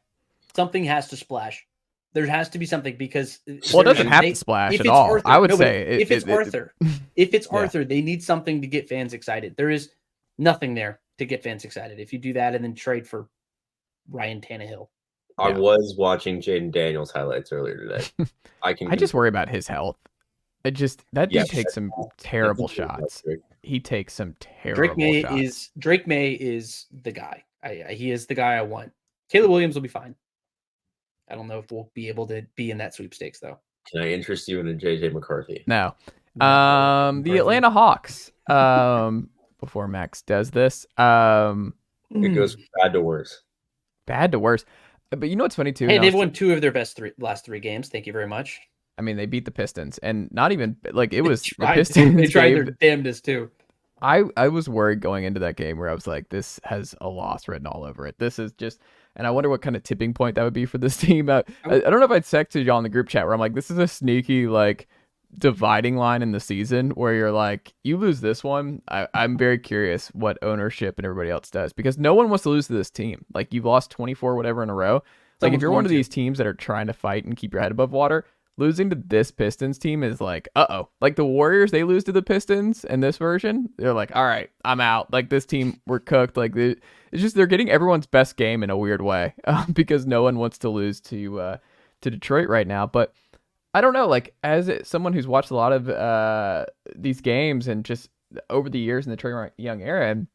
something has to splash. There has to be something because it doesn't have to splash at all. Arthur, I would say if it's Arthur, they need something to get fans excited. There is nothing there to get fans excited. If you do that and then trade for Ryan Tannehill. I was watching Jaden Daniels highlights earlier today. I just worry about his health. Dude takes some terrible shots. He takes some terrible shots. Drake May is the guy. He is the guy I want. Caleb Williams will be fine. I don't know if we'll be able to be in that sweepstakes though. Can I interest you in a JJ McCarthy? No. The Atlanta Hawks. Before Max does this, it goes from bad to worse. Bad to worse. But you know what's funny too? Hey, they've won 2 of their last 3 games. Thank you very much. I mean, they beat the Pistons, and not even like it was the Pistons. They tried their damnedest too. I was worried going into that game where I was like, this has a loss written all over it. This is just, and I wonder what kind of tipping point that would be for this team. I don't know if I'd texted you on the group chat where I'm like, this is a sneaky like dividing line in the season where you're like, you lose this one. I'm very curious what ownership and everybody else does, because no one wants to lose to this team. Like, you've lost 24 whatever in a row. Like, if you're one of these teams that are trying to fight and keep your head above water, losing to this Pistons team is like, uh-oh. Like, the Warriors, they lose to the Pistons in this version. They're like, all right, I'm out. Like, this team, we're cooked. Like, it's just they're getting everyone's best game in a weird way because no one wants to lose to Detroit right now. But I don't know, like, as someone who's watched a lot of these games and just over the years in the Trae Young era, and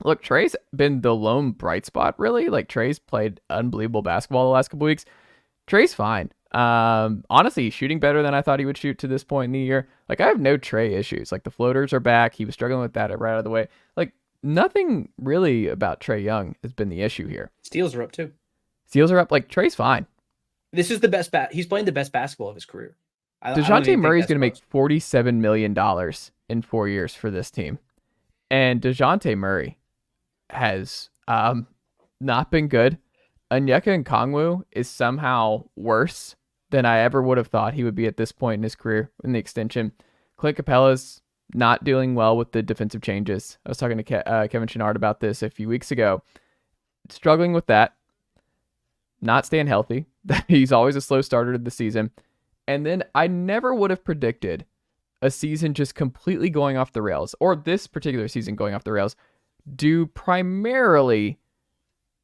look, Trae's been the lone bright spot, really. Like, Trae's played unbelievable basketball the last couple weeks. Trae's fine. Honestly, he's shooting better than I thought he would shoot to this point in the year. Like, I have no Trae issues. Like, the floaters are back. He was struggling with that right out of the way. Like, nothing really about Trae Young has been the issue here. Steals are up, too. Steals are up. Like, Trae's fine. This is the best he's playing the best basketball of his career. DeJounte Murray's going to make $47 million in 4 years for this team. And DeJounte Murray has not been good. Onyeka Okongwu is somehow worse than I ever would have thought he would be at this point in his career in the extension. Clint Capella's not dealing well with the defensive changes. I was talking to Kevin Chouinard about this a few weeks ago. Struggling with that. Not staying healthy. He's always a slow starter to the season. And then I never would have predicted a season just completely going off the rails, or this particular season going off the rails, due primarily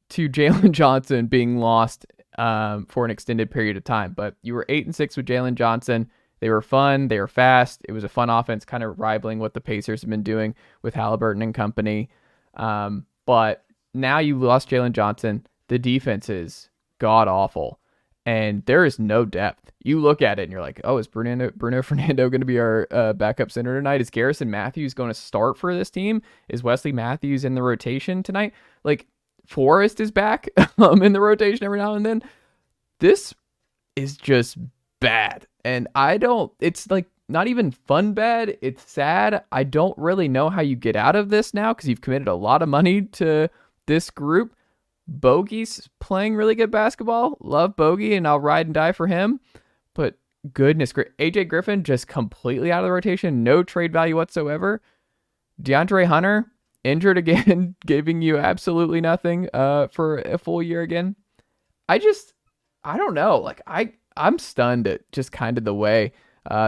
to Jalen Johnson being lost for an extended period of time. But you were 8-6 with Jalen Johnson. They were fun. They were fast. It was a fun offense, kind of rivaling what the Pacers have been doing with Halliburton and company. But now you lost Jalen Johnson. The defense is god-awful, and there is no depth. You look at it, and you're like, oh, is Bruno Fernando going to be our backup center tonight? Is Garrison Matthews going to start for this team? Is Wesley Matthews in the rotation tonight? Like, Forrest is back in the rotation every now and then. This is just bad. And it's like not even fun bad. It's sad. I don't really know how you get out of this now because you've committed a lot of money to this group. Bogey's playing really good basketball. Love Bogey, and I'll ride and die for him. But goodness, AJ Griffin just completely out of the rotation. No trade value whatsoever. DeAndre Hunter, injured again, giving you absolutely nothing for a full year again. I don't know. Like, I'm stunned at just kind of the way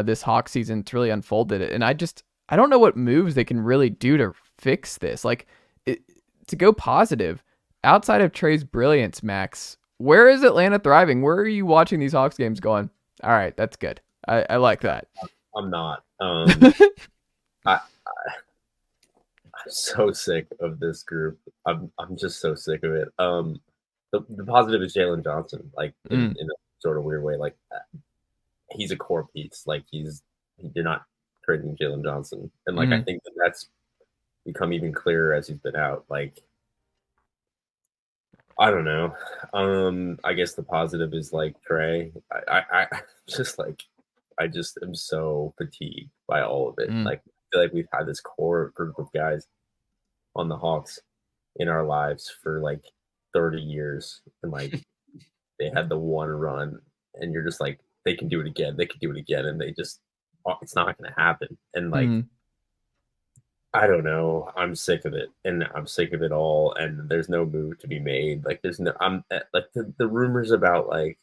this Hawks season's really unfolded. And I don't know what moves they can really do to fix this. Like, to go positive, outside of Trae's brilliance, Max, where is Atlanta thriving? Where are you watching these Hawks games going, all right, that's good. I like that. I'm not. I'm so sick of this group. I'm just so sick of it. The positive is Jalen Johnson, like in a sort of weird way. Like, he's a core piece. Like, you're not trading Jalen Johnson, and like I think that's become even clearer as he's been out. Like, I don't know. I guess the positive is like Trae. I just am so fatigued by all of it. Like, I feel like we've had this core group of guys on the Hawks in our lives for like 30 years, and like they had the one run, and you're just like, they can do it again. They can do it again, and they just it's not going to happen. And like, I don't know. I'm sick of it, and I'm sick of it all. And there's no move to be made. Like, there's no. I'm like the rumors about like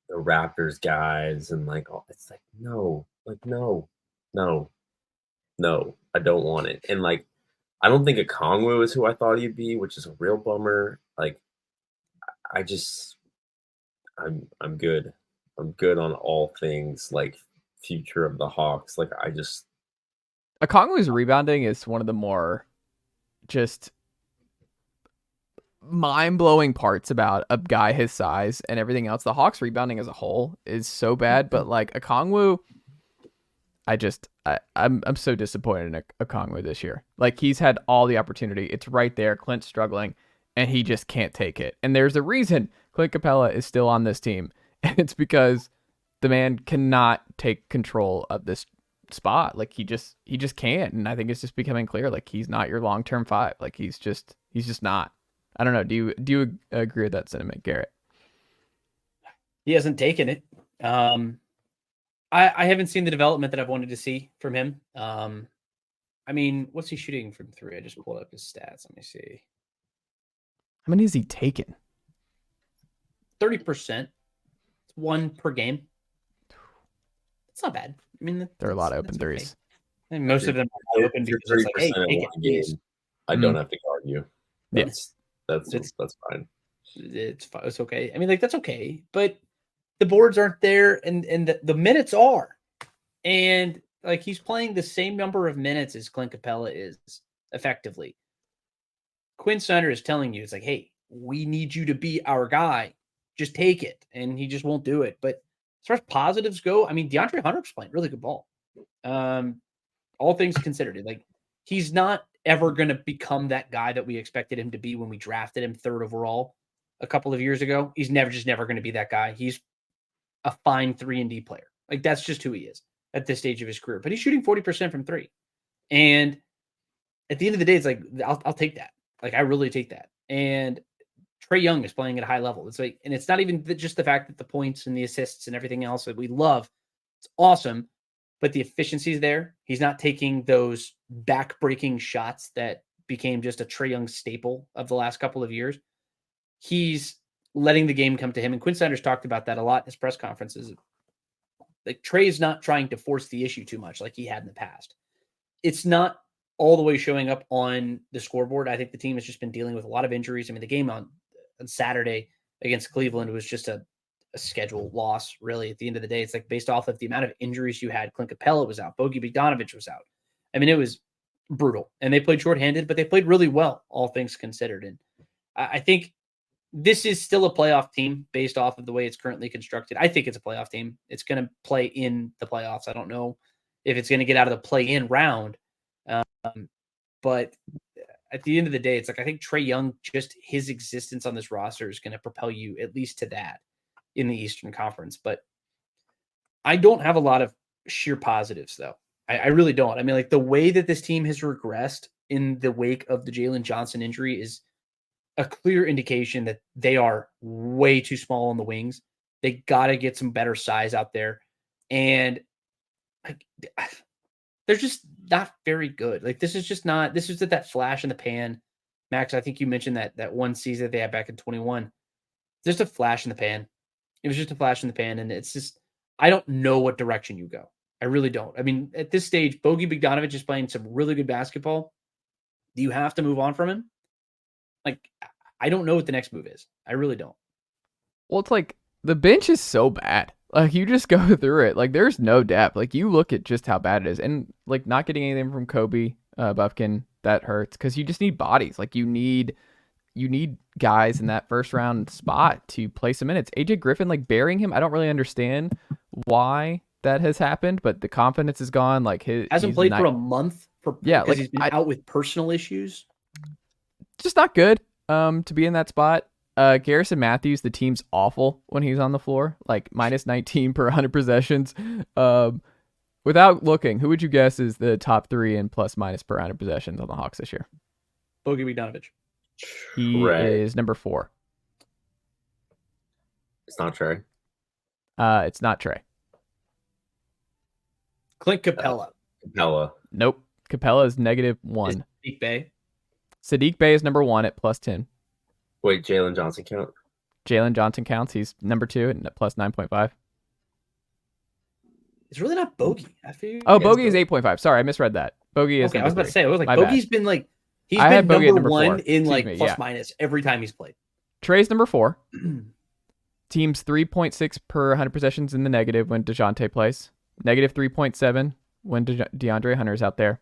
the Raptors guys and like all. It's like no, no. I don't want it. And like, I don't think Okongwu is who I thought he'd be, which is a real bummer. Like, I just, I'm good. I'm good on all things like future of the Hawks. Like, I just. Okongwu's rebounding is one of the more just mind-blowing parts about a guy his size and everything else. The Hawks rebounding as a whole is so bad, but like Okongwu, I'm so disappointed in Okongwu this year. Like, he's had all the opportunity. It's right there. Clint's struggling, and he just can't take it. And there's a reason Clint Capella is still on this team, and it's because the man cannot take control of this spot. Like, he just can't. And I think it's just becoming clear, like, he's not your long-term five. Like, he's just not. I don't know. Do you agree with that sentiment, Garrett? He hasn't taken it. I haven't seen the development that I've wanted to see from him. I mean, what's he shooting from three? I just pulled up his stats. Let me see. How many has he taken? 30%. It's one per game. It's not bad. I mean, there are a lot of open threes. Okay. And most of them are open because it's like, hey, take it, please. I don't have to guard you. That's fine. It's okay. I mean, like, that's okay, but the boards aren't there, and the minutes are, and like, he's playing the same number of minutes as Clint Capella is effectively. Quinn Snyder is telling you, it's like, hey, we need you to be our guy. Just take it, and he just won't do it. But as far as positives go, I mean, DeAndre Hunter's playing really good ball. All things considered, like, he's not ever going to become that guy that we expected him to be when we drafted him 3rd overall a couple of years ago. He's never going to be that guy. He's a fine 3-and-D player. Like, that's just who he is at this stage of his career. But he's shooting 40% from three. And at the end of the day, it's like, I'll take that. Like, I really take that. And Trae Young is playing at a high level. It's like, and it's not even just the fact that the points and the assists and everything else that we love. It's awesome. But the efficiency is there. He's not taking those back-breaking shots that became just a Trae Young staple of the last couple of years. He's letting the game come to him. And Quinn Sanders talked about that a lot in his press conferences. Like, Trae is not trying to force the issue too much like he had in the past. It's not all the way showing up on the scoreboard. I think the team has just been dealing with a lot of injuries. I mean, the game on Saturday against Cleveland was just a schedule loss, really. At the end of the day, it's like, based off of the amount of injuries you had. Clint Capella was out. Bogi Bogdanovic was out. I mean, it was brutal. And they played shorthanded, but they played really well, all things considered. And I think this is still a playoff team based off of the way it's currently constructed. I think it's a playoff team. It's going to play in the playoffs. I don't know if it's going to get out of the play-in round. But at the end of the day, it's like, I think Trae Young, just his existence on this roster is going to propel you at least to that in the Eastern Conference. But I don't have a lot of sheer positives, though. I really don't. I mean, like, the way that this team has regressed in the wake of the Jalen Johnson injury is a clear indication that they are way too small on the wings. They got to get some better size out there. And they're just not very good. Like, this is just that flash in the pan. Max, I think you mentioned that one season that they had back in 21. Just a flash in the pan. It was just a flash in the pan. And it's just, I don't know what direction you go. I really don't. I mean, at this stage, Bogi Bogdanovic is playing some really good basketball. Do you have to move on from him? Like, I don't know what the next move is. I really don't. Well, it's like, the bench is so bad. Like, you just go through it. Like, there's no depth. Like, you look at just how bad it is. And, like, not getting anything from Kobe Buffkin, that hurts. Because you just need bodies. Like, you need guys in that first round spot to play some minutes. AJ Griffin, like, burying him, I don't really understand why that has happened. But the confidence is gone. Like, hasn't played for a month. Because he's been out with personal issues. Just not good to be in that spot. Garrison Matthews, the team's awful when he's on the floor, like minus 19 per 100 possessions. Without looking, who would you guess is the top 3 in plus minus per 100 possessions on the Hawks this year? Bogi Bogdanovic. He is number 4. It's not Trae. It's not Trae. Clint Capella. Capella. Nope. Capella is -1. Sadiq Bey. Sadiq Bey is number 1 at +10. Wait, Jalen Johnson count? Jalen Johnson counts. He's number 2 at +9.5. It's really not Bogey. Bogey is 8.5. Sorry, I misread that. Bogey is. Okay, I was about to say. I was like, My Bogey's bad. been like he's been number 1 4. in like plus minus every time he's played. Trey's number 4. Teams 3.6 per 100 possessions in the negative when DeJounte plays. -3.7 when DeAndre Hunter's out there.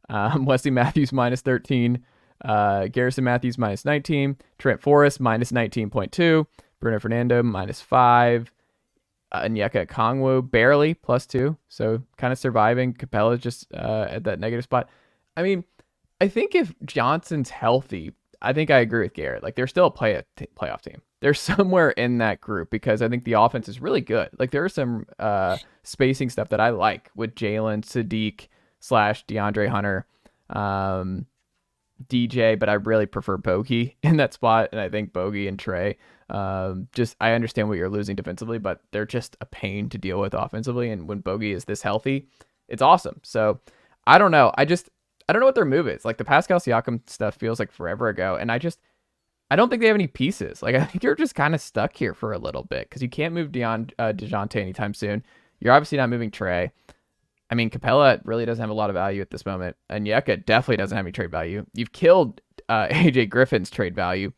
Wesley Matthews -13. Garrison Matthews -19. Trent Forrest -19.2. Bruno Fernando -5. Onyeka Okongwu barely +2. So kind of surviving. Capella's just at that negative spot. I mean, I think if Johnson's healthy, I think I agree with Garrett. Like, they're still a playoff team. They're somewhere in that group because I think the offense is really good. Like, there are some spacing stuff that I like with Jalen, Sadiq / DeAndre Hunter, DJ, but I really prefer Bogey in that spot. And I think Bogey and Trey, I understand what you're losing defensively, but they're just a pain to deal with offensively. And when Bogey is this healthy, it's awesome. So I don't know. I don't know what their move is. Like, the Pascal Siakam stuff feels like forever ago. And I don't think they have any pieces. Like, I think you're just kind of stuck here for a little bit because you can't move DeJounte anytime soon. You're obviously not moving Trey. I mean, Capella really doesn't have a lot of value at this moment. And Onyeka definitely doesn't have any trade value. You've killed AJ Griffin's trade value.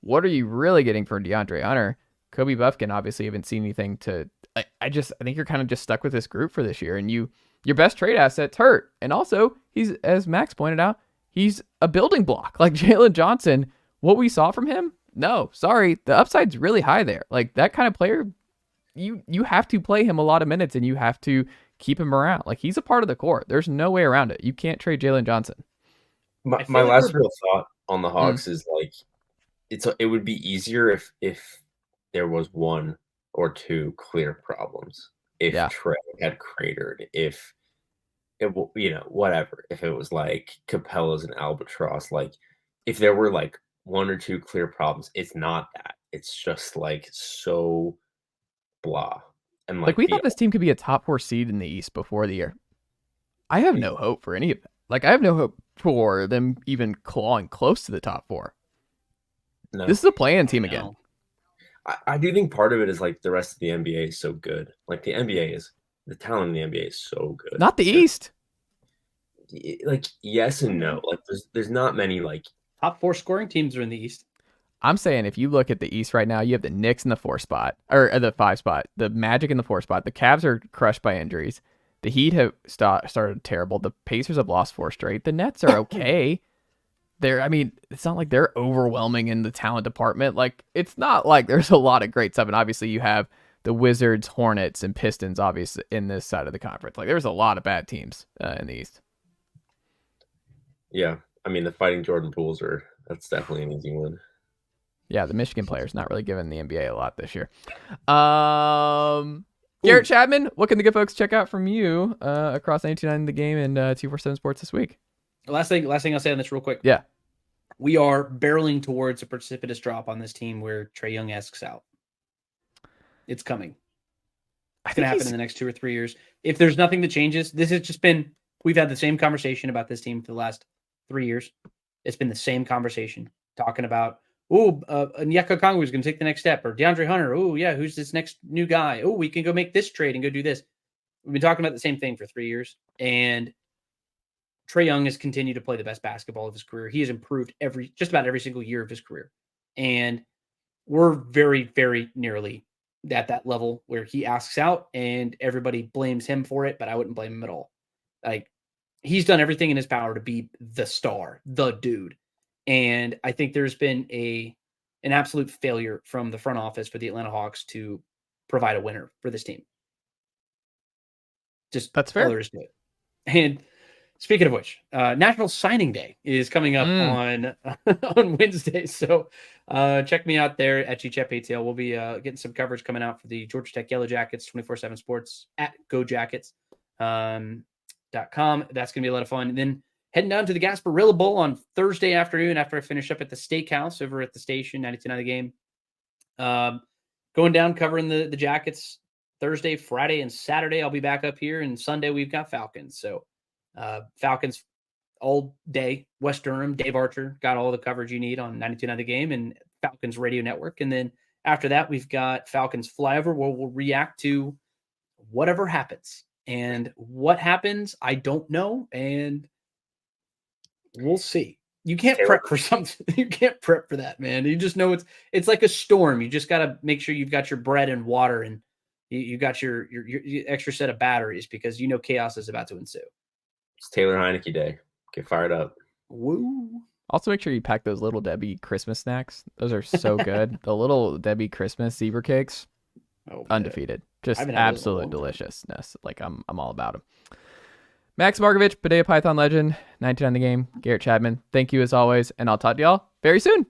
What are you really getting for DeAndre Hunter? Kobe Buffkin obviously haven't seen anything to... I think you're kind of just stuck with this group for this year. And your best trade asset's hurt. And also, he's, as Max pointed out, he's a building block. Like Jalen Johnson, what we saw from him, no, sorry, the upside's really high there. Like, that kind of player, you have to play him a lot of minutes and you have to keep him around. Like, he's a part of the core. There's no way around it. You can't trade Jalen Johnson. My last real thought on the Hawks is like, it would be easier if there was 1 or 2 clear problems. If Trey had cratered, if it, whatever, if it was like Capella's an albatross, like if there were like 1 or 2 clear problems, it's not that. It's just like so blah. And like we thought this team could be a top 4 seed in the East before the year. I have no hope for any of that. Like, I have no hope for them even clawing close to the top 4. No. This is a play-in team again. I do think part of it is like the rest of the NBA is so good. Like, the talent in the NBA is so good. Not the East. Like, yes and no. Like, there's not many like top 4 scoring teams are in the East. I'm saying if you look at the East right now, you have the Knicks in the 4 spot, or the 5 spot, the Magic in the 4 spot. The Cavs are crushed by injuries. The Heat have started terrible. The Pacers have lost 4 straight. The Nets are okay. It's not like they're overwhelming in the talent department. Like, it's not like there's a lot of great stuff. And obviously you have the Wizards, Hornets, and Pistons, obviously, in this side of the conference. Like, there's a lot of bad teams in the East. Yeah. I mean, the Fighting Jordan Pools that's definitely an easy one. Yeah, the Michigan player's not really giving the NBA a lot this year. Garrett Chapman, what can the good folks check out from you across 99 The Game and 247 Sports this week? Last thing I'll say on this real quick. Yeah. We are barreling towards a precipitous drop on this team where Trae Young asks out. It's coming. It's going to happen in the next 2 or 3 years. If there's nothing that changes, this has just been, we've had the same conversation about this team for the last 3 years. It's been the same conversation talking about, Onyeka Okongwu is going to take the next step, or DeAndre Hunter. Oh, yeah, who's this next new guy? Oh, we can go make this trade and go do this. We've been talking about the same thing for 3 years, and Trae Young has continued to play the best basketball of his career. He has improved just about every single year of his career, and we're very, very nearly at that level where he asks out, and everybody blames him for it, but I wouldn't blame him at all. Like, he's done everything in his power to be the star, the dude. And I think there's been an absolute failure from the front office for the Atlanta Hawks to provide a winner for this team. Just that's fair. All there is to it. And speaking of which, National Signing Day is coming up on Wednesday. So check me out there at GChapATL. We'll be getting some coverage coming out for the Georgia Tech Yellow Jackets, 24/7 Sports at GoJackets.com. That's going to be a lot of fun. And then heading down to the Gasparilla Bowl on Thursday afternoon after I finish up at the steakhouse over at the station, 92.9 The Game. Going down, covering the Jackets. Thursday, Friday, and Saturday, I'll be back up here. And Sunday, we've got Falcons. So Falcons all day, West Durham, Dave Archer got all the coverage you need on 92.9 The Game and Falcons Radio Network. And then after that, we've got Falcons Flyover, where we'll react to whatever happens. And what happens, I don't know. And we'll see. You can't prep for something. You can't prep for that, man. You just know it's like a storm. You just got to make sure you've got your bread and water, and you got your extra set of batteries, because you know chaos is about to ensue. It's Taylor Heineke Day. Get fired up. Woo. Also, make sure you pack those Little Debbie Christmas snacks. Those are so good. The Little Debbie Christmas zebra cakes, undefeated. Just absolute deliciousness. Like I'm all about them. Max Marcovitch, Padea Python legend, 99 The Game, Garrett Chapman. Thank you as always, and I'll talk to y'all very soon.